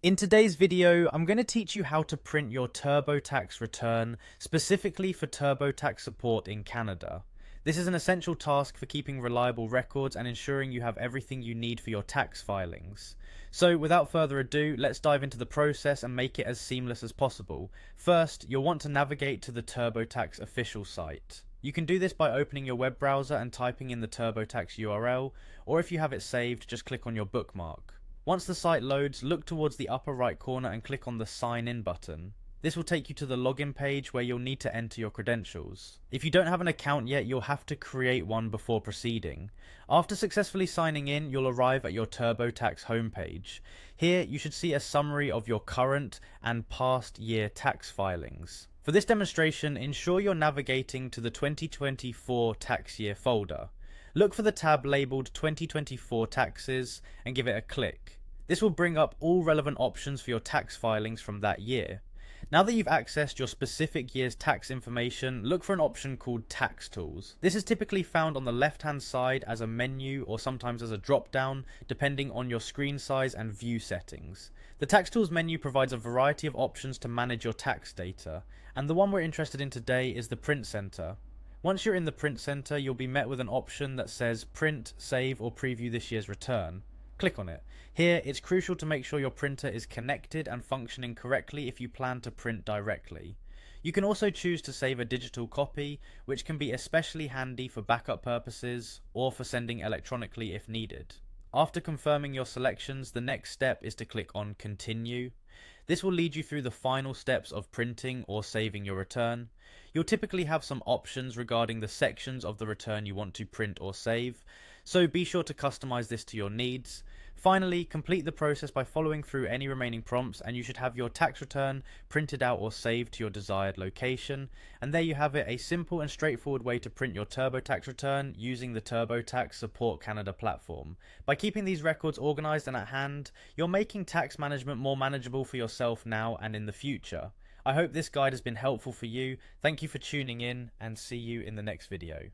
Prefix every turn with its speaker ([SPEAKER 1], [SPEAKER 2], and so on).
[SPEAKER 1] In today's video, I'm going to teach you how to print your Turbotax return specifically for Turbotax support in Canada. This is an essential task for keeping reliable records and ensuring you have everything you need for your tax filings. So without further ado, let's dive into the process and make it as seamless as possible. First, you'll want to navigate to the Turbotax official site. You can do this by opening your web browser and typing in the Turbotax URL, or if you have it saved, just click on your bookmark. Once the site loads, look towards the upper right corner and click on the Sign In button. This will take you to the login page where you'll need to enter your credentials. If you don't have an account yet, you'll have to create one before proceeding. After successfully signing in, you'll arrive at your Turbotax homepage. Here, you should see a summary of your current and past year tax filings. For this demonstration, ensure you're navigating to the 2024 tax year folder. Look for the tab labelled 2024 Taxes and give it a click. This will bring up all relevant options for your tax filings from that year. Now that you've accessed your specific year's tax information, look for an option called Tax Tools. This is typically found on the left-hand side as a menu or sometimes as a drop-down, depending on your screen size and view settings. The Tax Tools menu provides a variety of options to manage your tax data, and the one we're interested in today is the Print Center. Once you're in the Print Center, you'll be met with an option that says Print, Save or Preview this year's return. Click on it. Here, it's crucial to make sure your printer is connected and functioning correctly if you plan to print directly. You can also choose to save a digital copy, which can be especially handy for backup purposes or for sending electronically if needed. After confirming your selections, the next step is to click on Continue. This will lead you through the final steps of printing or saving your return. You'll typically have some options regarding the sections of the return you want to print or save, so be sure to customize this to your needs. Finally, complete the process by following through any remaining prompts and you should have your tax return printed out or saved to your desired location. And there you have it, a simple and straightforward way to print your TurboTax return using the TurboTax Support Canada platform. By keeping these records organized and at hand, you're making tax management more manageable for yourself now and in the future. I hope this guide has been helpful for you. Thank you for tuning in and see you in the next video.